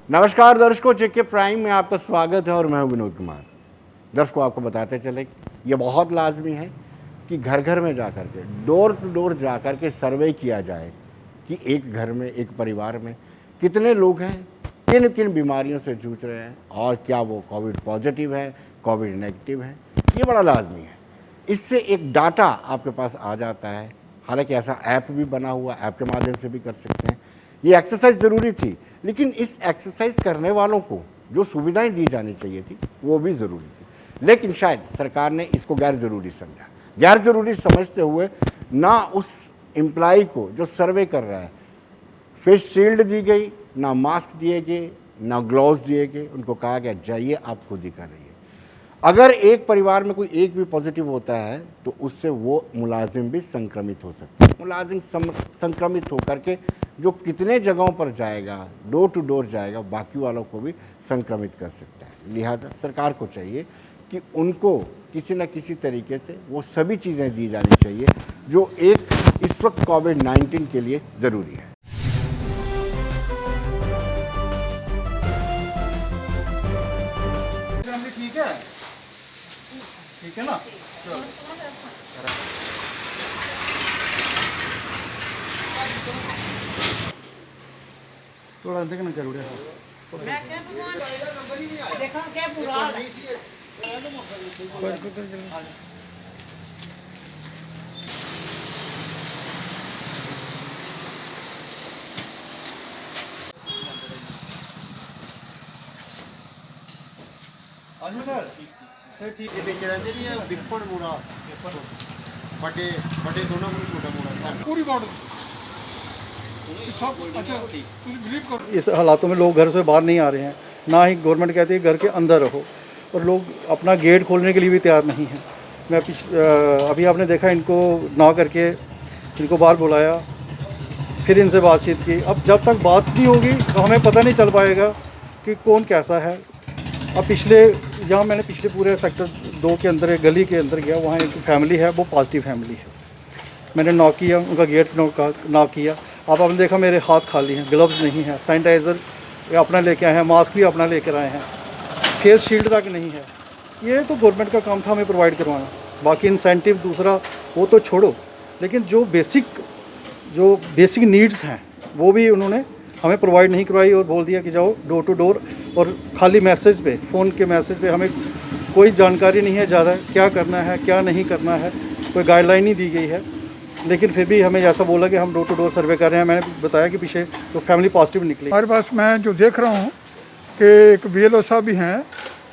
नमस्कार दर्शकों, जेके प्राइम में आपका स्वागत है और मैं हूं विनोद कुमार। दर्शकों, आपको बताते चले ये बहुत लाजमी है कि घर घर में जाकर के, डोर टू डोर जाकर के सर्वे किया जाए कि एक घर में, एक परिवार में कितने लोग हैं, किन किन बीमारियों से जूझ रहे हैं और क्या वो कोविड पॉजिटिव है, कोविड नेगेटिव है। ये बड़ा लाजमी है। इससे एक डाटा आपके पास आ जाता है। हालांकि ऐसा ऐप भी बना हुआ, ऐप के माध्यम से भी कर सकते हैं। ये एक्सरसाइज ज़रूरी थी, लेकिन इस एक्सरसाइज करने वालों को जो सुविधाएं दी जानी चाहिए थी वो भी ज़रूरी थी, लेकिन शायद सरकार ने इसको गैर ज़रूरी समझा। गैर ज़रूरी समझते हुए ना उस एम्प्लॉय को जो सर्वे कर रहा है फेस शील्ड दी गई, ना मास्क दिए गए, ना ग्लव्स दिए गए। उनको कहा गया जाइए आप खुद ही कर रही है। अगर एक परिवार में कोई एक भी पॉजिटिव होता है तो उससे वो मुलाजिम भी संक्रमित हो सकता है। मुलाजिम संक्रमित होकर के जो कितने जगहों पर जाएगा, डोर टू डोर जाएगा, बाकी वालों को भी संक्रमित कर सकता है। लिहाजा सरकार को चाहिए कि उनको किसी न किसी तरीके से वो सभी चीज़ें दी जानी चाहिए जो एक इस वक्त कोविड-19 के लिए ज़रूरी है। ठीक है ना? थोड़ा देख ना करूँ देखो क्या बुरा हाल है। आजू सर ठीक है। बेच रहे थे ये बिगपन मुड़ा बटे बटे दोनों को छोटा मुड़ा पूरी बॉडी सब। अच्छा, बिलीव करो इस हालातों में लोग घर से बाहर नहीं आ रहे हैं, ना ही गवर्नमेंट कहती है घर के अंदर रहो, और लोग अपना गेट खोलने के लिए भी तैयार नहीं हैं। मैं अभी आपने देखा, इनको ना करके इनको बाहर बुलाया, फिर इनसे बातचीत की। अब जब तक बात नहीं होगी तो हमें पता नहीं चल पाएगा कि कौन कैसा है। अब मैंने पिछले पूरे सेक्टर 2 के अंदर एक गली के अंदर गया, वहाँ एक फैमिली है, वो पॉजिटिव फैमिली है। मैंने नॉक किया, उनका गेट नॉक किया। अब आपने देखा मेरे हाथ खाली हैं, ग्लव्स नहीं है, सैनिटाइज़र अपना लेके आए हैं, मास्क भी अपना लेकर आए हैं, फेस शील्ड तक नहीं है। ये तो गवर्नमेंट का काम था हमें प्रोवाइड करवाना। बाकी इंसेंटिव दूसरा वो तो छोड़ो, लेकिन जो बेसिक नीड्स हैं वो भी उन्होंने हमें प्रोवाइड नहीं करवाई और बोल दिया कि जाओ डोर टू डोर, और खाली मैसेज पे, फ़ोन के मैसेज पे हमें कोई जानकारी नहीं है ज़्यादा क्या करना है क्या नहीं करना है, कोई गाइडलाइन नहीं दी गई है। लेकिन फिर भी हमें ऐसा बोला कि हम डोर टू डोर सर्वे कर रहे हैं। मैंने बताया कि पीछे तो फैमिली पॉजिटिव निकली। हमारे पास मैं जो देख रहा हूँ कि एक BLO साहब भी हैं,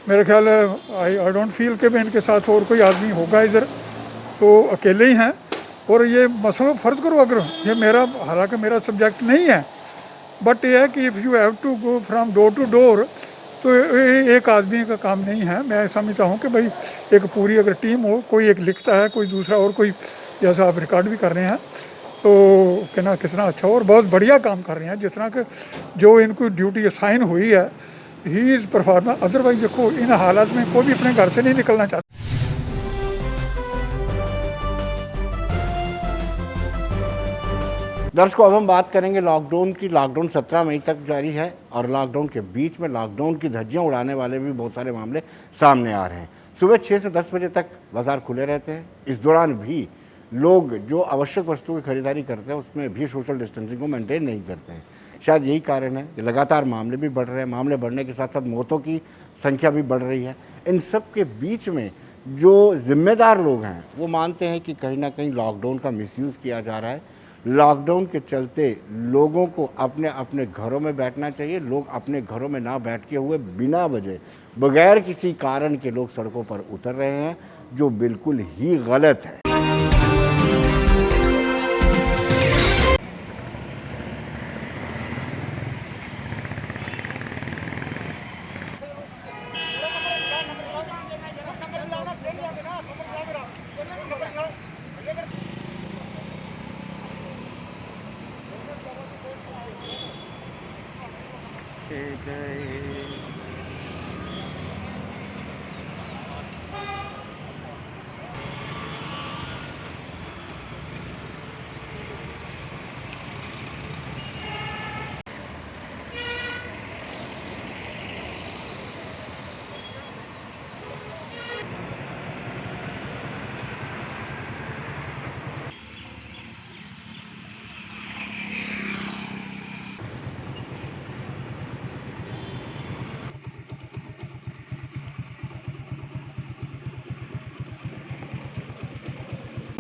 मेरे ख्याल है आई डोंट फील कि इनके साथ और कोई आदमी होगा इधर, तो अकेले ही हैं। और ये मसला फ़र्ज़ करो, अगर ये मेरा, हालांकि मेरा सब्जेक्ट नहीं है, बट ये है कि if you have to go from door to door, तो एक आदमी का काम नहीं है। मैं समझता हूँ कि भाई एक पूरी अगर टीम हो, कोई एक लिखता है, कोई दूसरा, और कोई जैसा आप रिकॉर्ड भी कर रहे हैं, तो कितना अच्छा और बहुत बढ़िया काम कर रहे हैं। जिस तरह के जो इनको ड्यूटी असाइन हुई है, ही इज़ परफॉर्मर। अदरवाइज देखो, इन हालात में कोई भी अपने घर से नहीं निकलना चाहता। दर्शकों, अब हम बात करेंगे लॉकडाउन की। लॉकडाउन 17 मई तक जारी है और लॉकडाउन के बीच में लॉकडाउन की धज्जियां उड़ाने वाले भी बहुत सारे मामले सामने आ रहे हैं। सुबह 6 से 10 बजे तक बाज़ार खुले रहते हैं। इस दौरान भी लोग जो आवश्यक वस्तुओं की खरीदारी करते हैं उसमें भी सोशल डिस्टेंसिंग को मेंटेन नहीं करते हैं। शायद यही कारण है कि लगातार मामले भी बढ़ रहे हैं। मामले बढ़ने के साथ साथ मौतों की संख्या भी बढ़ रही है। इन सब के बीच में जो जिम्मेदार लोग हैं वो मानते हैं कि कहीं ना कहीं लॉकडाउन का मिसयूज़ किया जा रहा है। लॉकडाउन के चलते लोगों को अपने अपने घरों में बैठना चाहिए। लोग अपने घरों में ना बैठ के हुए बिना वजह, बगैर किसी कारण के लोग सड़कों पर उतर रहे हैं, जो बिल्कुल ही गलत है।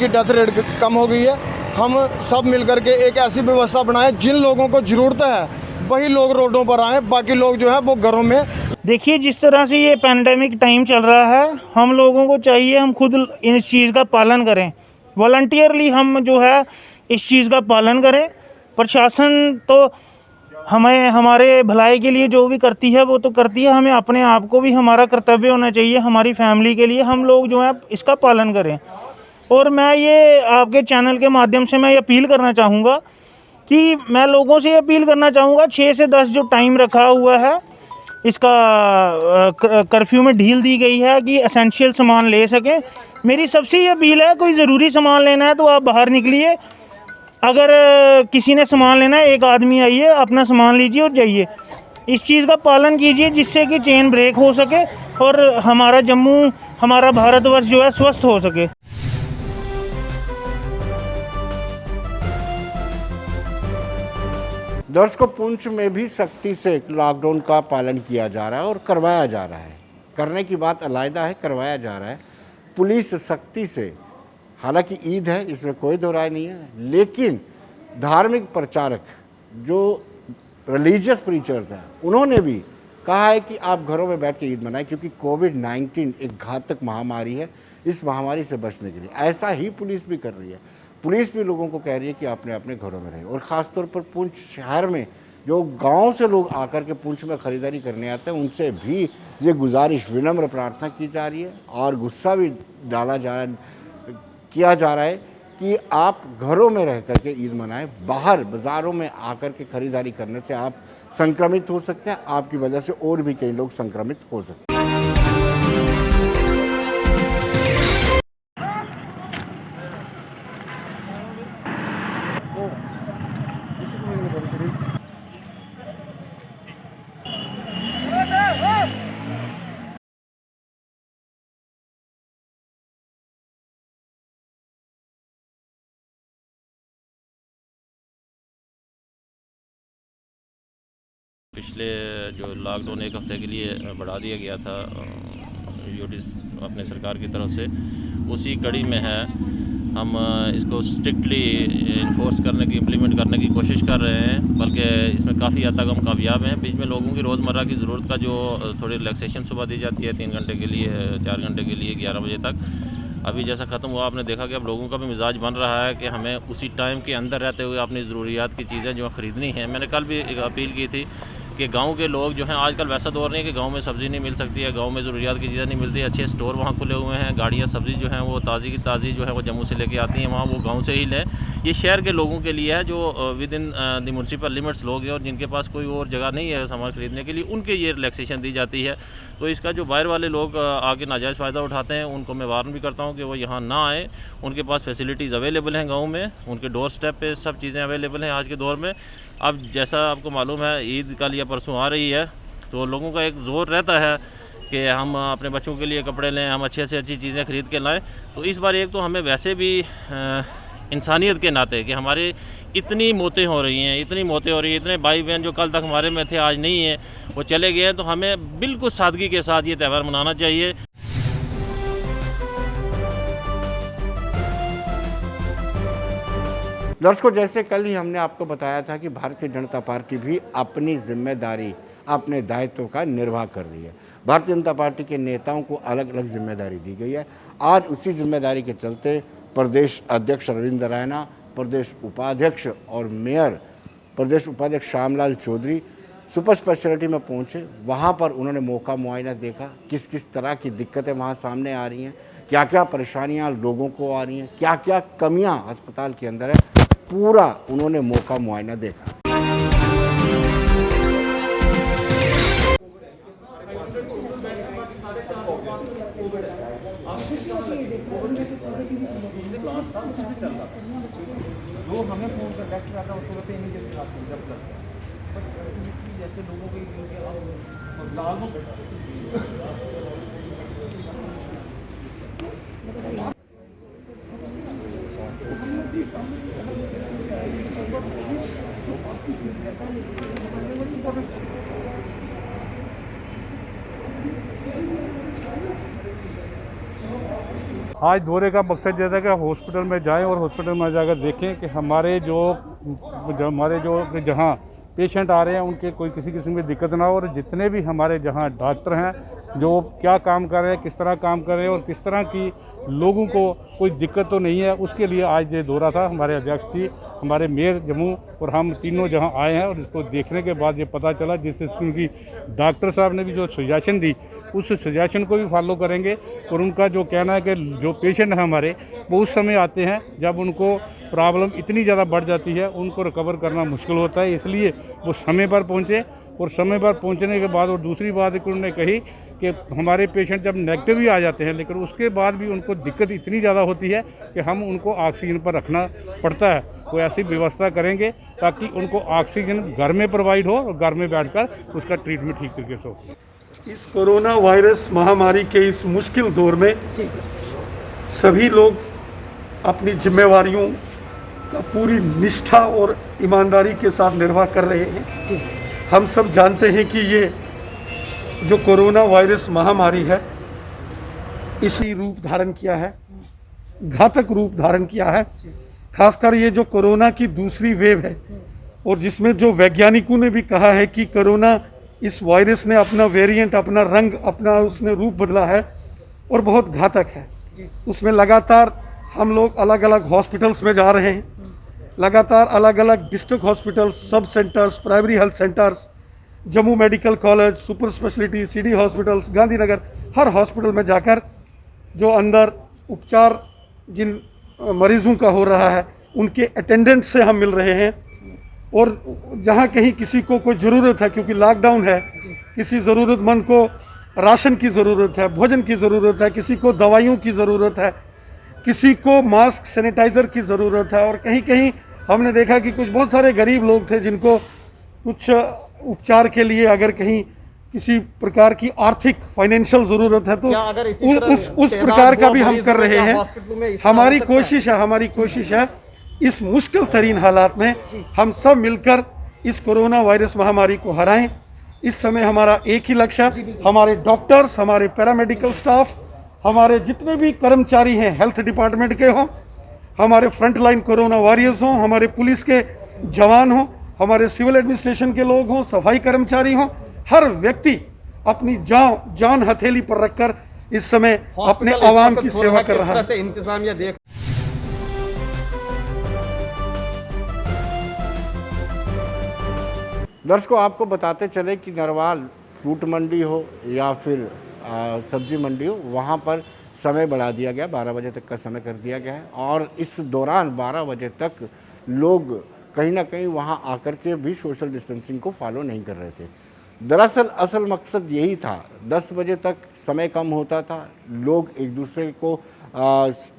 की डेथ रेट कम हो गई है। हम सब मिलकर के एक ऐसी व्यवस्था बनाएं, जिन लोगों को ज़रूरत है वही लोग रोडों पर आएँ, बाकी लोग जो है वो घरों में। देखिए, जिस तरह से ये पैंडेमिक टाइम चल रहा है, हम लोगों को चाहिए हम खुद इस चीज़ का पालन करें। वॉलंटियरली हम जो है इस चीज़ का पालन करें। प्रशासन तो हमें हमारे भलाई के लिए जो भी करती है वो तो करती है, हमें अपने आप को भी हमारा कर्तव्य होना चाहिए, हमारी फैमिली के लिए हम लोग जो है इसका पालन करें। और मैं ये आपके चैनल के माध्यम से मैं ये अपील करना चाहूँगा कि मैं लोगों से ये अपील करना चाहूँगा 6 से 10 जो टाइम रखा हुआ है इसका कर्फ्यू में ढील दी गई है कि एसेंशियल सामान ले सकें। मेरी सबसे ये अपील है, कोई ज़रूरी सामान लेना है तो आप बाहर निकलिए। अगर किसी ने सामान लेना है, एक आदमी आइए, अपना सामान लीजिए और जाइए। इस चीज़ का पालन कीजिए जिससे कि चेन ब्रेक हो सके और हमारा जम्मू, हमारा भारतवर्ष जो है स्वस्थ हो सके। दर्शकों, पुंछ में भी सख्ती से लॉकडाउन का पालन किया जा रहा है और करवाया जा रहा है। करने की बात अलग है, करवाया जा रहा है पुलिस सख्ती से। हालांकि ईद है, इसमें कोई दो राय नहीं है, लेकिन धार्मिक प्रचारक जो रिलीजियस प्रीचर्स हैं उन्होंने भी कहा है कि आप घरों में बैठ के ईद मनाएं, क्योंकि कोविड-19 एक घातक महामारी है। इस महामारी से बचने के लिए ऐसा ही पुलिस भी कर रही है। पुलिस भी लोगों को कह रही है कि अपने अपने घरों में रहें। और ख़ास तौर पर पुंछ शहर में जो गांव से लोग आकर के पुंछ में ख़रीदारी करने आते हैं, उनसे भी ये गुजारिश, विनम्र प्रार्थना की जा रही है और गुस्सा भी किया जा रहा है कि आप घरों में रह करके ईद मनाएं। बाहर बाज़ारों में आकर के ख़रीदारी करने से आप संक्रमित हो सकते हैं, आपकी वजह से और भी कई लोग संक्रमित हो सकते हैं। पिछले जो लॉकडाउन एक हफ्ते के लिए बढ़ा दिया गया था यूटी अपने सरकार की तरफ से, उसी कड़ी में है हम इसको स्ट्रिक्टली इन्फोर्स करने की, इम्प्लीमेंट करने की कोशिश कर रहे हैं। बल्कि इसमें काफ़ी हद तक हम कामयाब हैं। बीच में लोगों की रोज़मर्रा की ज़रूरत का जो थोड़ी रिलैक्सेशन सुबह दी जाती है 3 घंटे के लिए, 4 घंटे के लिए, 11 बजे तक, अभी जैसा ख़त्म हुआ आपने देखा कि अब लोगों का भी मिजाज बन रहा है कि हमें उसी टाइम के अंदर रहते हुए अपनी ज़रूरियात की चीज़ें जो ख़रीदनी हैं। मैंने कल भी एक अपील की थी कि गांव के लोग जो हैं, आजकल वैसा दौर नहीं है कि गांव में सब्ज़ी नहीं मिल सकती है, गांव में ज़रूरियात की चीज़ें नहीं मिलती, अच्छे स्टोर वहाँ खुले हुए हैं, गाड़ियाँ सब्ज़ी जो हैं वो ताज़ी की ताज़ी जो है वो जम्मू से लेके आती हैं, वहाँ वो गांव से ही लें। ये शहर के लोगों के लिए है जो with in the municipal limits लोग हैं और जिनके पास कोई और जगह नहीं है सामान ख़रीदने के लिए, उनके ये रिलैक्सेशन दी जाती है। तो इसका जो बाहर वाले लोग आके नाजायज़ फ़ायदा उठाते हैं, उनको मैं वार्न भी करता हूँ कि वो यहाँ ना आए। उनके पास फैसिलिटीज़ अवेलेबल हैं गाँव में, उनके डोर स्टेप पे सब चीज़ें अवेलेबल हैं आज के दौर में। अब जैसा आपको मालूम है ईद कल या परसों आ रही है, तो लोगों का एक ज़ोर रहता है कि हम अपने बच्चों के लिए कपड़े लें, हम अच्छे से अच्छी चीज़ें ख़रीद के लाएं। तो इस बार एक तो हमें वैसे भी इंसानियत के नाते कि हमारे इतनी मौतें हो रही हैं, इतने भाई बहन जो कल तक हमारे में थे आज नहीं है, वो चले गए हैं, तो हमें बिल्कुल सादगी के साथ ये त्यौहार मनाना चाहिए। दर्शकों, जैसे कल ही हमने आपको बताया था कि भारतीय जनता पार्टी भी अपनी जिम्मेदारी, अपने दायित्व का निर्वाह कर रही है। भारतीय जनता पार्टी के नेताओं को अलग अलग जिम्मेदारी दी गई है। आज उसी जिम्मेदारी के चलते प्रदेश अध्यक्ष अरविंद रैना, प्रदेश उपाध्यक्ष और मेयर प्रदेश उपाध्यक्ष श्यामलाल चौधरी सुपर स्पेशलिटी में पहुंचे। वहां पर उन्होंने मौका मुआयना देखा, किस किस तरह की दिक्कतें वहां सामने आ रही हैं, क्या क्या परेशानियां लोगों को आ रही हैं, क्या क्या कमियां अस्पताल के अंदर है, पूरा उन्होंने मौका मुआयना देखा। जो हमें फोन कॉन्टैक्ट करता है उसको इमीडिएटली जब लगता है, जैसे लोगों आज दौरे का मकसद ये था कि हॉस्पिटल में जाएं और हॉस्पिटल में जाकर देखें कि हमारे जो जहाँ पेशेंट आ रहे हैं उनके कोई किसी किस्म की दिक्कत ना हो, और जितने भी हमारे जहाँ डॉक्टर हैं जो क्या काम कर रहे हैं, किस तरह काम कर रहे हैं और किस तरह की लोगों को कोई दिक्कत तो नहीं है, उसके लिए आज ये दौरा था। हमारे अध्यक्ष थी, हमारे मेयर जम्मू और हम तीनों जहाँ आए हैं, और इसको देखने के बाद ये पता चला जिससे उनकी डॉक्टर साहब ने भी जो सजेशन दी उस सजेशन को भी फॉलो करेंगे। और उनका जो कहना है कि जो पेशेंट हैं हमारे वो उस समय आते हैं जब उनको प्रॉब्लम इतनी ज़्यादा बढ़ जाती है, उनको रिकवर करना मुश्किल होता है, इसलिए वो समय पर पहुँचे। और समय पर पहुंचने के बाद और दूसरी बात उन्होंने कही कि हमारे पेशेंट जब नेगेटिव भी आ जाते हैं लेकिन उसके बाद भी उनको दिक्कत इतनी ज़्यादा होती है कि हम उनको ऑक्सीजन पर रखना पड़ता है। कोई ऐसी व्यवस्था करेंगे ताकि उनको ऑक्सीजन घर में प्रोवाइड हो और घर में बैठकर उसका ट्रीटमेंट ठीक तरीके से हो। इस कोरोना वायरस महामारी के इस मुश्किल दौर में सभी लोग अपनी जिम्मेवारियों का पूरी निष्ठा और ईमानदारी के साथ निर्वाह कर रहे हैं। हम सब जानते हैं कि ये जो कोरोना वायरस महामारी है इसी रूप धारण किया है, घातक रूप धारण किया है। खासकर ये जो कोरोना की दूसरी वेव है और जिसमें जो वैज्ञानिकों ने भी कहा है कि कोरोना इस वायरस ने अपना वेरिएंट, अपना रंग, अपना उसने रूप बदला है और बहुत घातक है। उसमें लगातार हम लोग अलग अलग हॉस्पिटल्स में जा रहे हैं, लगातार अलग अलग district hospitals, sub centres, primary health centres, Jammu medical college, super speciality, city hospitals, Gandhinagar, हर हॉस्पिटल में जाकर जो अंदर उपचार जिन मरीजों का हो रहा है उनके अटेंडेंट से हम मिल रहे हैं। और जहां कहीं किसी को कोई ज़रूरत है, क्योंकि लॉकडाउन है, किसी ज़रूरतमंद को राशन की ज़रूरत है, भोजन की ज़रूरत है, किसी को दवाइयों की ज़रूरत है, किसी को मास्क, सैनिटाइज़र की ज़रूरत है, और कहीं कहीं हमने देखा कि कुछ बहुत सारे गरीब लोग थे जिनको कुछ उपचार के लिए अगर कहीं किसी प्रकार की आर्थिक फाइनेंशियल ज़रूरत है तो उस प्रकार का भी हम कर रहे हैं। हमारी कोशिश है इस मुश्किल तरीन हालात में हम सब मिलकर इस कोरोना वायरस महामारी को हराएं। इस समय हमारा एक ही लक्ष्य, हमारे डॉक्टर्स, हमारे पैरामेडिकल स्टाफ, हमारे जितने भी कर्मचारी हैं हेल्थ डिपार्टमेंट के हों, हमारे फ्रंट लाइन कोरोना वॉरियर्स हों, हमारे पुलिस के जवान हों, हमारे सिविल एडमिनिस्ट्रेशन के लोग हों, सफाई कर्मचारी हों, हर व्यक्ति अपनी जान हथेली पर रखकर इस समय अपने आवाम की सेवा कर रहा है। दर्शकों, आपको बताते चले कि नरवाल फ्रूट मंडी हो या फिर सब्जी मंडी हो, वहाँ पर समय बढ़ा दिया गया, 12 बजे तक का समय कर दिया गया है। और इस दौरान 12 बजे तक लोग कहीं ना कहीं वहाँ आकर के भी सोशल डिस्टेंसिंग को फॉलो नहीं कर रहे थे। दरअसल असल मकसद यही था, 10 बजे तक समय कम होता था, लोग एक दूसरे को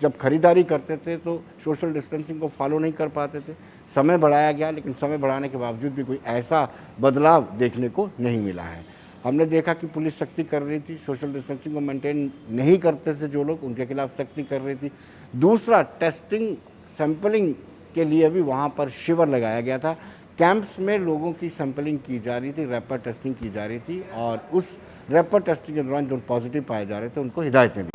जब खरीदारी करते थे तो सोशल डिस्टेंसिंग को फॉलो नहीं कर पाते थे। समय बढ़ाया गया, लेकिन समय बढ़ाने के बावजूद भी कोई ऐसा बदलाव देखने को नहीं मिला है। हमने देखा कि पुलिस सख्ती कर रही थी, सोशल डिस्टेंसिंग को मेंटेन नहीं करते थे जो लोग, उनके खिलाफ सख्ती कर रही थी। दूसरा, टेस्टिंग, सैंपलिंग के लिए भी वहाँ पर शिविर लगाया गया था। कैंप्स में लोगों की सैंपलिंग की जा रही थी, रैपिड टेस्टिंग की जा रही थी, और उस रैपिड टेस्टिंग के दौरान जो पॉजिटिव पाए जा रहे थे उनको हिदायतें दी।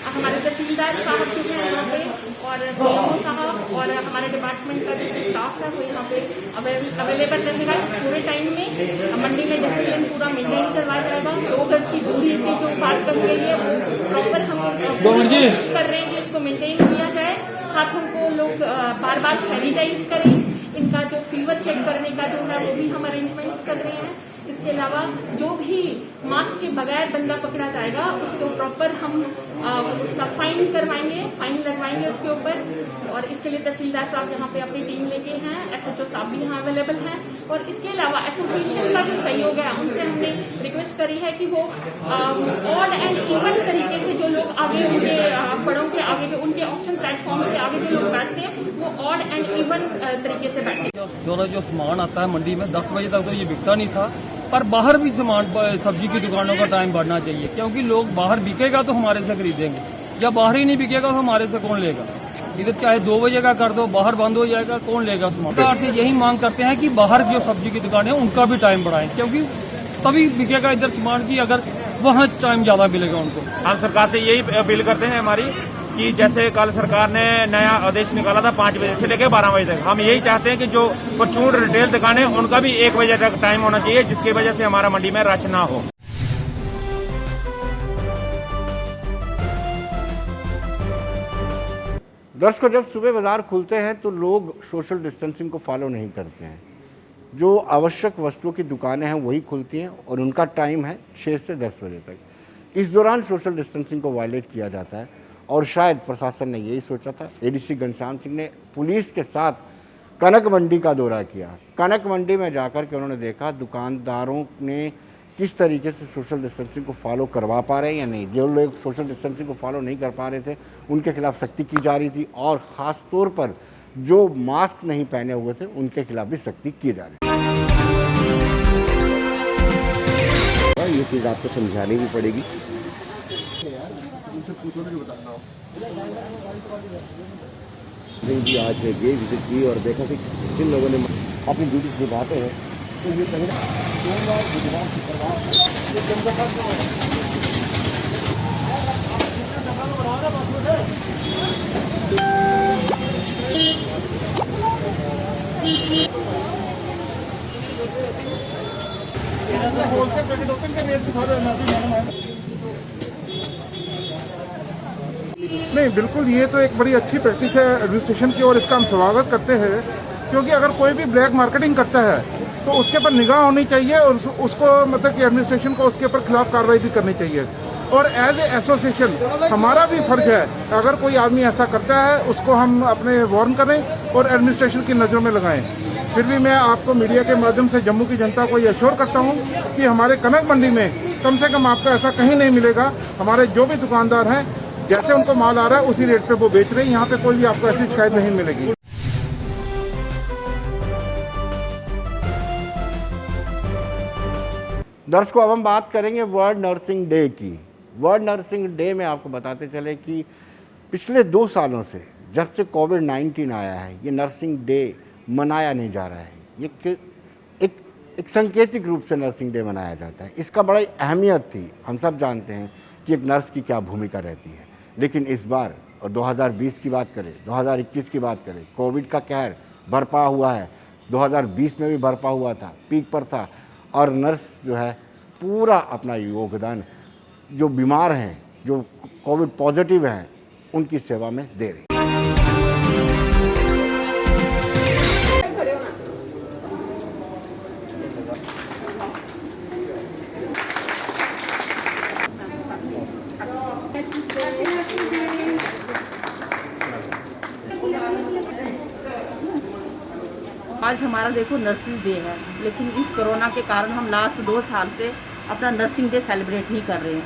हमारे तहसीलदार साहब भी हैं यहाँ पे, और सीएमओ साहब और हमारे डिपार्टमेंट का जो स्टाफ है वो यहाँ पे अवेलेबल रहेगा इस पूरे टाइम में। मंडी में डिसिप्लिन पूरा मेंटेन करवाया जाएगा। 2 गज की दूरी की जो बात कर रही है वो प्रॉपर हम कोशिश कर रहे हैं कि इसको मेंटेन किया जाए। हाथों को लोग बार बार सैनिटाइज करें। इनका जो फीवर चेक करने का जो है वो भी हम अरेंजमेंट्स कर रहे हैं। इसके अलावा जो भी मास्क के बगैर बंदा पकड़ा जाएगा उसको प्रॉपर हम उसका फाइन करवाएंगे, फाइन लगवाएंगे उसके ऊपर। और इसके लिए तहसीलदार साहब यहाँ पे अपनी टीम लेके हैं, SHO साहब भी यहाँ अवेलेबल हैं। और इसके अलावा एसोसिएशन का जो सहयोग है उनसे हमने रिक्वेस्ट करी है कि वो ऑड एंड इवन तरीके से जो लोग आगे उनके फड़ों के आगे, जो उनके ऑक्शन प्लेटफॉर्म्स के आगे जो लोग बैठते हैं वो ऑड एंड इवन तरीके से बैठे। जो सामान आता है मंडी में 10 बजे तक तो ये बिकता नहीं था, पर बाहर भी सामान सब्जी की दुकानों का टाइम बढ़ना चाहिए, क्योंकि लोग बाहर बिकेगा तो हमारे से खरीदेंगे, या बाहर ही नहीं बिकेगा तो हमारे से कौन लेगा। इधर चाहे 2 बजे का कर दो, बाहर बंद हो जाएगा, कौन लेगा सामान। सरकार से यही मांग करते हैं कि बाहर जो सब्जी की दुकानें हैं उनका भी टाइम बढ़ाएं, क्योंकि तभी बिकेगा इधर सामान की अगर वहाँ टाइम ज्यादा मिलेगा उनको। हम सरकार से यही अपील करते हैं हमारी कि जैसे कल सरकार ने नया आदेश निकाला था 5 बजे से लेकर 12 बजे तक, हम यही चाहते हैं कि जो परचून रिटेल दुकानें उनका भी 1 बजे तक टाइम होना चाहिए, जिसकी वजह से हमारा मंडी में रश ना हो। दर्शकों, जब सुबह बाजार खुलते हैं तो लोग सोशल डिस्टेंसिंग को फॉलो नहीं करते हैं। जो आवश्यक वस्तुओं की दुकानें हैं वही खुलती हैं और उनका टाइम है 6 से 10 बजे तक। इस दौरान सोशल डिस्टेंसिंग को वायलेट किया जाता है और शायद प्रशासन ने यही सोचा था। ADC घनश्याम सिंह ने पुलिस के साथ कनक मंडी का दौरा किया। कनक मंडी में जाकर के उन्होंने देखा दुकानदारों ने किस तरीके से सोशल डिस्टेंसिंग को फॉलो करवा पा रहे हैं या नहीं। जो लोग सोशल डिस्टेंसिंग को फॉलो नहीं कर पा रहे थे उनके खिलाफ सख्ती की जा रही थी और ख़ास तौर पर जो मास्क नहीं पहने हुए थे उनके खिलाफ भी सख्ती की जा रही थी। ये चीज़ आपको समझानी भी पड़ेगी। जी आज ये विजिट की और देखा कि जिन लोगों ने अपनी ड्यूटीज निभाते हैं तो ये कहीं सोमवार बुधवार शुक्रवार नहीं, बिल्कुल ये तो एक बड़ी अच्छी प्रैक्टिस है एडमिनिस्ट्रेशन की और इसका हम स्वागत करते हैं, क्योंकि अगर कोई भी ब्लैक मार्केटिंग करता है तो उसके ऊपर निगाह होनी चाहिए और उसको मतलब कि एडमिनिस्ट्रेशन को उसके ऊपर खिलाफ कार्रवाई भी करनी चाहिए। और एज ए एसोसिएशन हमारा भी फर्ज है, अगर कोई आदमी ऐसा करता है उसको हम अपने वार्न करें और एडमिनिस्ट्रेशन की नज़रों में लगाएं। फिर भी मैं आपको मीडिया के माध्यम से जम्मू की जनता को ये अश्योर करता हूँ कि हमारे कनक मंडी में कम से कम आपको ऐसा कहीं नहीं मिलेगा। हमारे जो भी दुकानदार हैं जैसे उनको माल आ रहा है उसी रेट पे वो बेच रहे हैं, यहाँ पे कोई भी आपको ऐसी शिकायत नहीं मिलेगी। दर्शकों, अब हम बात करेंगे वर्ल्ड नर्सिंग डे की। वर्ल्ड नर्सिंग डे में आपको बताते चले कि पिछले 2 सालों से जब से कोविड-19 आया है ये नर्सिंग डे मनाया नहीं जा रहा है। ये एक सांकेतिक रूप से नर्सिंग डे मनाया जाता है। इसका बड़ी अहमियत थी, हम सब जानते हैं कि एक नर्स की क्या भूमिका रहती है। लेकिन इस बार और 2020 की बात करें, 2021 की बात करें, कोविड का कहर बरपा हुआ है। 2020 में भी बरपा हुआ था, पीक पर था और नर्स जो है पूरा अपना योगदान जो बीमार हैं, जो कोविड पॉजिटिव हैं, उनकी सेवा में दे रही है। आज हमारा देखो नर्सिस डे है, लेकिन इस कोरोना के कारण हम लास्ट 2 साल से अपना नर्सिंग डे सेलिब्रेट नहीं कर रहे हैं।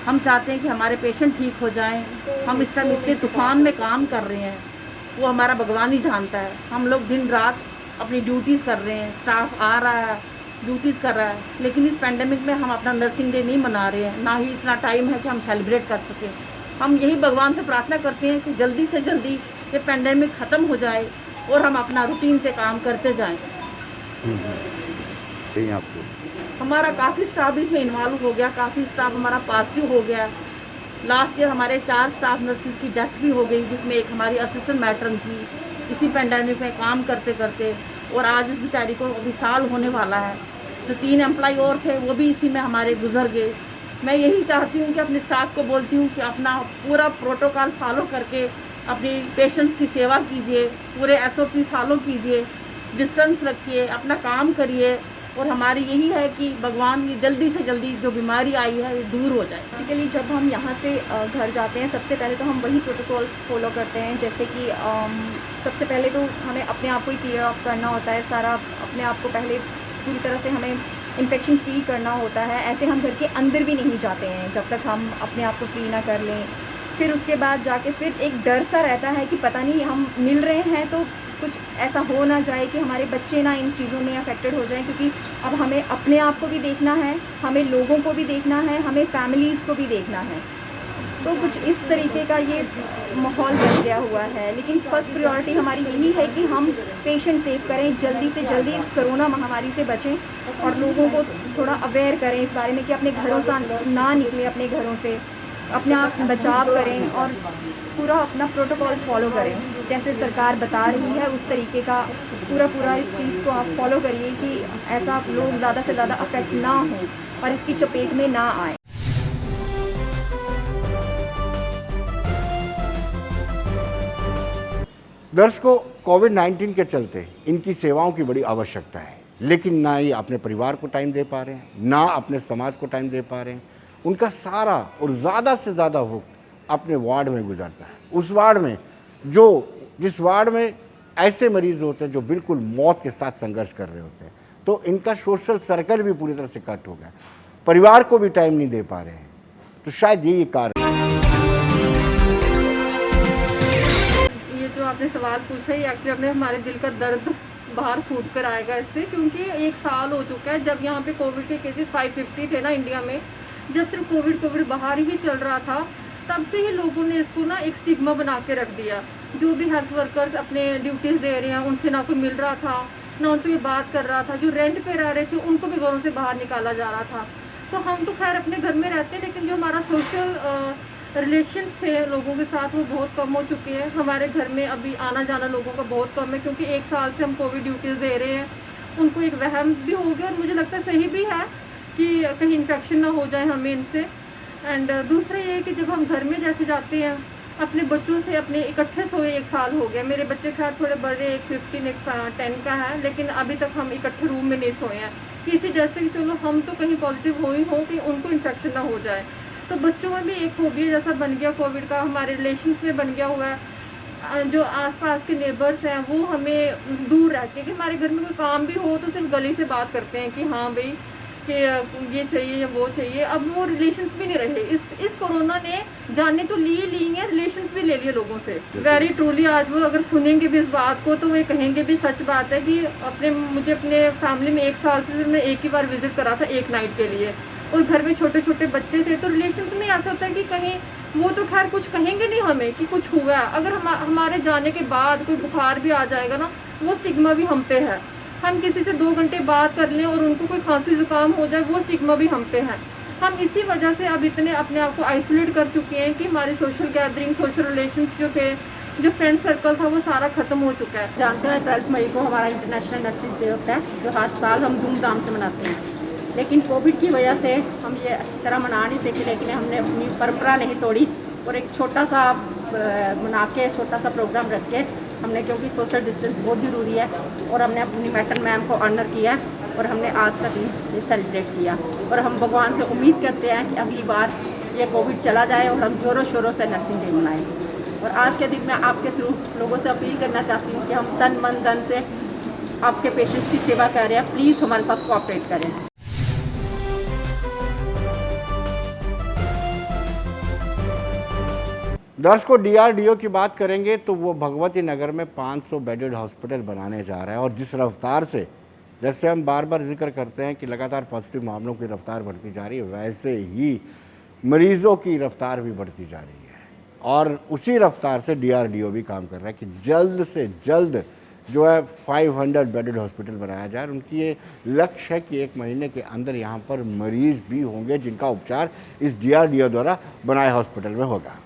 हम चाहते हैं कि हमारे पेशेंट ठीक हो जाएं। हम इस टाइम इतने तूफान में काम कर रहे हैं, वो हमारा भगवान ही जानता है। हम लोग दिन रात अपनी ड्यूटीज़ कर रहे हैं, स्टाफ आ रहा है, ड्यूटीज़ कर रहा है, लेकिन इस पैंडेमिक में हम अपना नर्सिंग डे नहीं मना रहे हैं, ना ही इतना टाइम है कि हम सेलिब्रेट कर सकें। हम यही भगवान से प्रार्थना करते हैं कि जल्दी से जल्दी ये पैंडेमिक ख़त्म हो जाए और हम अपना रूटीन से काम करते जाएं। आपको हमारा काफ़ी स्टाफ भी इसमें इन्वॉल्व हो गया, काफ़ी स्टाफ हमारा पॉजिटिव हो गया। लास्ट ईयर हमारे 4 स्टाफ नर्सेज की डेथ भी हो गई, जिसमें एक हमारी असिस्टेंट मैट्रन थी इसी पैंडेमिक में काम करते करते, और आज उस बेचारी को अभी साल होने वाला है। जो 3 एम्प्लॉय और थे वो भी इसी में हमारे गुजर गए। मैं यही चाहती हूँ कि अपने स्टाफ को बोलती हूँ कि अपना पूरा प्रोटोकॉल फॉलो करके अपनी पेशेंट्स की सेवा कीजिए, पूरे SOP फॉलो कीजिए, डिस्टेंस रखिए, अपना काम करिए, और हमारी यही है कि भगवान की जल्दी से जल्दी जो बीमारी आई है ये दूर हो जाए। बेसिकली जब हम यहाँ से घर जाते हैं सबसे पहले तो हम वही प्रोटोकॉल फॉलो करते हैं, जैसे कि सबसे पहले तो हमें अपने आप को ही क्लियर ऑफ करना होता है, सारा अपने आप को पहले पूरी तरह से हमें इन्फेक्शन फ्री करना होता है। ऐसे हम घर के अंदर भी नहीं जाते हैं जब तक हम अपने आप को फ्री ना कर लें। फिर उसके बाद जाके फिर एक डर सा रहता है कि पता नहीं हम मिल रहे हैं तो कुछ ऐसा हो ना जाए कि हमारे बच्चे ना इन चीज़ों में अफेक्टेड हो जाएं, क्योंकि अब हमें अपने आप को भी देखना है, हमें लोगों को भी देखना है, हमें फैमिलीज़ को भी देखना है। तो कुछ इस तरीके का ये माहौल बन गया हुआ है। लेकिन फर्स्ट प्रायोरिटी हमारी यही है कि हम पेशेंट सेव करें, जल्दी से जल्दी इस कोरोना महामारी से बचें और लोगों को थोड़ा अवेयर करें इस बारे में कि अपने घरों से ना निकलें, अपने घरों से अपने आप बचाव करें और पूरा अपना प्रोटोकॉल फॉलो करें। जैसे सरकार बता रही है उस तरीके का पूरा इस चीज़ को आप फॉलो करिए कि ऐसा लोग ज़्यादा से ज़्यादा अफेक्ट ना हो और इसकी चपेट में ना आए। दर्शकों, कोविड-19 के चलते इनकी सेवाओं की बड़ी आवश्यकता है, लेकिन ना ये अपने परिवार को टाइम दे पा रहे हैं, ना अपने समाज को टाइम दे पा रहे हैं। उनका सारा और ज़्यादा से ज़्यादा वक्त अपने वार्ड में गुजरता है। उस वार्ड में जिस वार्ड में ऐसे मरीज़ होते हैं जो बिल्कुल मौत के साथ संघर्ष कर रहे होते हैं, तो इनका सोशल सर्कल भी पूरी तरह से कट हो गया, परिवार को भी टाइम नहीं दे पा रहे हैं। तो शायद यही कारण जो आपने सवाल पूछा है एक्चुअली अपने हमारे दिल का दर्द बाहर फूट कर आएगा इससे, क्योंकि 1 साल हो चुका है जब यहाँ पे कोविड के केसेस 550 थे ना इंडिया में, जब सिर्फ कोविड बाहर ही चल रहा था, तब से ही लोगों ने इसको ना एक स्टिग्मा बना के रख दिया। जो भी हेल्थ वर्कर्स अपने ड्यूटीज़ दे रहे हैं उनसे ना कोई मिल रहा था, ना उनसे कोई बात कर रहा था। जो रेंट पे रह रहे थे उनको भी घरों से बाहर निकाला जा रहा था। तो हम तो खैर अपने घर में रहते हैं, लेकिन जो हमारा सोशल रिलेशंस थे लोगों के साथ वो बहुत कम हो चुके हैं। हमारे घर में अभी आना जाना लोगों का बहुत कम है, क्योंकि 1 साल से हम कोविड ड्यूटीज़ दे रहे हैं। उनको एक वहम भी हो गया और मुझे लगता है सही भी है कि कहीं इन्फेक्शन ना हो जाए हमें इनसे। एंड दूसरा ये है कि जब हम घर में जैसे जाते हैं अपने बच्चों से अपने इकट्ठे सोए 1 साल हो गया। मेरे बच्चे खैर थोड़े बड़े, एक 15 एक 10 का है, लेकिन अभी तक हम इकट्ठे रूम में नहीं सोए हैं किसी जैसे कि चलो हम तो कहीं पॉजिटिव हो ही हो कि उनको इन्फेक्शन ना हो जाए। तो बच्चों में भी एक फोबिया जैसा बन गया कोविड का, हमारे रिलेशंस में बन गया हुआ है। जो आसपास के नेबर्स हैं वो हमें दूर रह के, कि हमारे घर में कोई काम भी हो तो सिर्फ गली से बात करते हैं कि हाँ भाई कि ये चाहिए या वो चाहिए। अब वो रिलेशंस भी नहीं रहे। इस कोरोना ने जाने तो ली है, रिलेशंस भी ले लिए लोगों से। वेरी ट्रूली आज वो अगर सुनेंगे भी इस बात को तो वो कहेंगे भी सच बात है कि मुझे अपने फैमिली में 1 साल से मैं एक ही बार विजिट करा था 1 नाइट के लिए, और घर में छोटे छोटे बच्चे थे। तो रिलेशंस में ऐसा होता है कि कहीं वो तो खैर कुछ कहेंगे नहीं हमें कि कुछ हुआ है, अगर हमारे जाने के बाद कोई बुखार भी आ जाएगा ना, वो स्टिग्मा भी हम पे है। हम किसी से 2 घंटे बात कर लें और उनको कोई खांसी जुकाम हो जाए, वो स्टिग्मा भी हम पे है। हम इसी वजह से अब इतने अपने आप को आइसोलेट कर चुके हैं कि हमारी सोशल गैदरिंग, सोशल रिलेशंस जो थे, जो फ्रेंड सर्कल था, वो सारा खत्म हो चुका है। जानते हैं 12 मई को हमारा इंटरनेशनल नर्सिंग डे होता है, जो हर साल हम धूमधाम से मनाते हैं। लेकिन कोविड की वजह से हम ये अच्छी तरह मना नहीं सके, लेकिन हमने अपनी परंपरा नहीं तोड़ी और एक छोटा सा मना के छोटा सा प्रोग्राम रख के हमने, क्योंकि सोशल डिस्टेंस बहुत ज़रूरी है, और हमने अपनी मैटर मैम को ऑनर किया और हमने आज का दिन सेलिब्रेट किया। और हम भगवान से उम्मीद करते हैं कि अगली बार ये कोविड चला जाए और हम ज़ोरों शोरों से नर्सिंग डे मनाएं। और आज के दिन मैं आपके थ्रू लोगों से अपील करना चाहती हूँ कि हम तन मन धन से आपके पेशेंट्स की सेवा कर रहे हैं, प्लीज़ हमारे साथ कोऑपरेट करें। दर्शकों, DRDO की बात करेंगे तो वो भगवती नगर में 500 बेडेड हॉस्पिटल बनाने जा रहा है। और जिस रफ्तार से, जैसे हम बार बार जिक्र करते हैं कि लगातार पॉजिटिव मामलों की रफ्तार बढ़ती जा रही है, वैसे ही मरीज़ों की रफ्तार भी बढ़ती जा रही है। और उसी रफ्तार से DRDO भी काम कर रहा है कि जल्द से जल्द जो है 500 बेडेड हॉस्पिटल बनाया जाए। उनकी ये लक्ष्य है कि 1 महीने के अंदर यहाँ पर मरीज़ भी होंगे जिनका उपचार इस DRDO द्वारा बनाए हॉस्पिटल में होगा।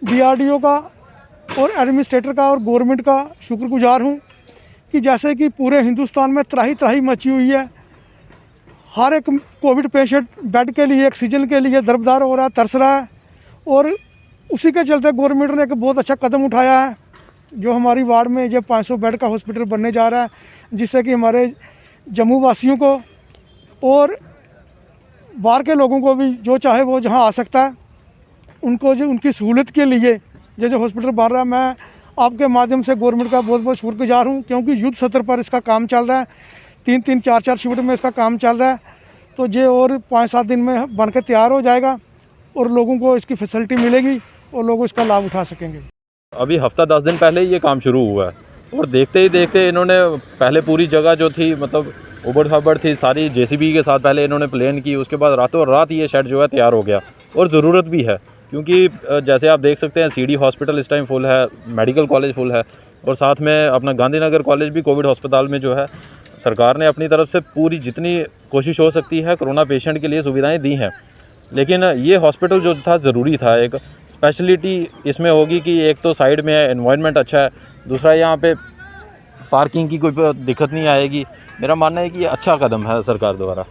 DRDO का और एडमिनिस्ट्रेटर का और गवर्नमेंट का शुक्रगुजार हूँ कि जैसे कि पूरे हिंदुस्तान में त्राही त्राही मची हुई है। हर एक कोविड पेशेंट बेड के लिए, ऑक्सीजन के लिए दरबदार हो रहा है, तरस रहा है। और उसी के चलते गवर्नमेंट ने एक बहुत अच्छा कदम उठाया है, जो हमारी वार्ड में ये 500 बेड का हॉस्पिटल बनने जा रहा है, जिससे कि हमारे जम्मू वासियों को और बाहर के लोगों को भी जो चाहे वो जहां आ सकता है, उनको जो उनकी सहूलत के लिए ये जो हॉस्पिटल बन रहा है, मैं आपके माध्यम से गवर्नमेंट का बहुत बहुत शुक्रगुजार हूँ, क्योंकि युद्ध स्तर पर इसका काम चल रहा है। 3-3, 4-4 शिफ्ट में इसका काम चल रहा है। तो ये और 5-7 दिन में बन के तैयार हो जाएगा और लोगों को इसकी फैसिलिटी मिलेगी और लोग इसका लाभ उठा सकेंगे। अभी हफ्ता 10 दिन पहले ये काम शुरू हुआ है और देखते ही देखते इन्होंने पहले पूरी जगह जो थी, मतलब उबड़ खाबड़ थी, सारी JCB के साथ पहले इन्होंने प्लान की। उसके बाद रातों रात ये शेड जो है तैयार हो गया और ज़रूरत भी है, क्योंकि जैसे आप देख सकते हैं CD हॉस्पिटल इस टाइम फुल है, मेडिकल कॉलेज फुल है और साथ में अपना गांधीनगर कॉलेज भी कोविड अस्पताल में जो है सरकार ने अपनी तरफ से पूरी जितनी कोशिश हो सकती है कोरोना पेशेंट के लिए सुविधाएं दी हैं। लेकिन ये हॉस्पिटल जो था ज़रूरी था। एक स्पेशलिटी इसमें होगी कि एक तो साइड में एनवायरनमेंट अच्छा है, दूसरा यहाँ पे पार्किंग की कोई दिक्कत नहीं आएगी। मेरा मानना है कि ये अच्छा कदम है सरकार द्वारा।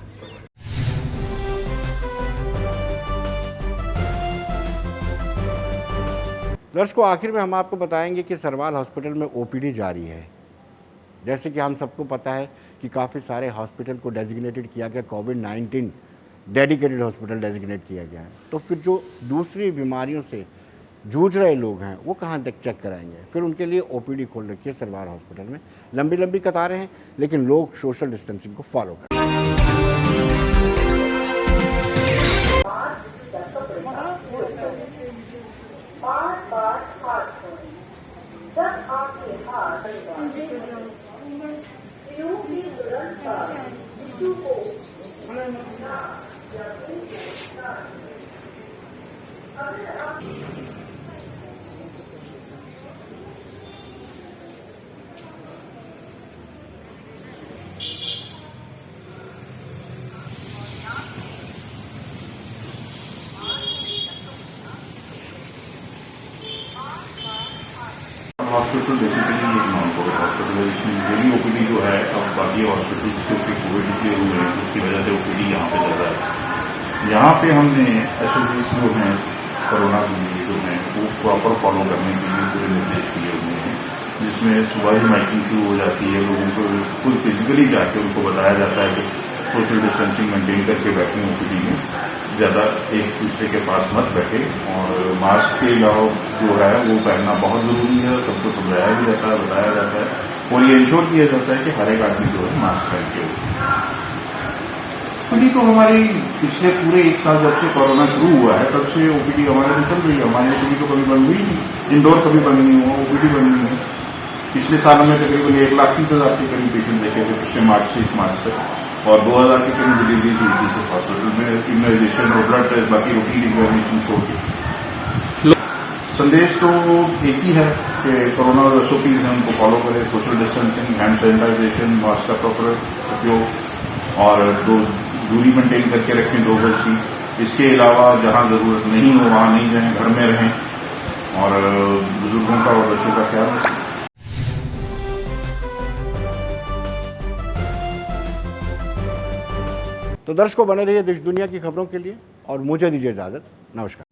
दर्शकों, आखिर में हम आपको बताएंगे कि सरवाल हॉस्पिटल में OPD जारी है। जैसे कि हम सबको पता है कि काफ़ी सारे हॉस्पिटल को डेजिग्नेटेड किया गया, कोविड-19 डेडिकेटेड हॉस्पिटल डेजिग्नेट किया गया है। तो फिर जो दूसरी बीमारियों से जूझ रहे लोग हैं वो कहाँ तक चेक कराएंगे? फिर उनके लिए OPD खोल रखी है सरवाल हॉस्पिटल में। लंबी लंबी कतारें हैं, लेकिन लोग सोशल डिस्टेंसिंग को फॉलो कर रहे हैं। हॉस्पिटल बेसिकली एक नॉन कोविड हॉस्पिटल है, जिसमें डेली OPD जो है, अब बाकी हॉस्पिटल्स के ऊपर कोविड के हुए हैं, उसकी वजह से OPD यहाँ पे ज़्यादा है। यहाँ पे हमने SOPs जो हैं कोरोना के लिए जो हैं वो प्रॉपर फॉलो करने के लिए पूरे निर्देश दिए हुए हैं, जिसमें सुबह ही माइकिंग शुरू हो जाती है। लोगों को खुद फिजिकली जाके उनको बताया जाता है कि सोशल डिस्टेंसिंग मेंटेन करके बैठें, OPD में ज़्यादा एक दूसरे के पास मत बैठे, और मास्क के अलावा जो है वो पहनना बहुत ज़रूरी है। सबको समझाया भी जाता है, बताया जाता है, और ये इंश्योर किया जाता है कि हर एक आदमी जो है मास्क पहन के हो। OPD तो हमारी पिछले पूरे 1 साल जब से कोरोना शुरू हुआ है तब से OPD हमारे में चल रही है। हमारी OPD तो कभी बंद हुई नहीं, इंडोर कभी बंद नहीं हुआ, OPD बंद नहीं है। पिछले साल में तकरीबन 1,30,000 के करीब पेशेंट देखे थे पिछले मार्च से इस मार्च तक, और 2,000 के करीब डिलीवरीज हुई थी सिर्फ हॉस्पिटल में। इम्यूनाइजेशन और ब्लड टेस्ट, बाकी रूटीन एग्जामिनेशन छोड़ के। संदेश तो एक ही है कि कोरोना SOPs हैं उनको फॉलो करें, social distancing, hand sanitization, mask का प्रॉपर उपयोग और दूरी मेंटेन करके रखें 2 गज की। इसके अलावा जहां जरूरत नहीं हो वहां नहीं जाएं, घर में रहें, और बुजुर्गों का और बच्चों का ख्याल रखें। तो दर्शकों, बने रहिए देश दुनिया की खबरों के लिए और मुझे दीजिए इजाजत। नमस्कार।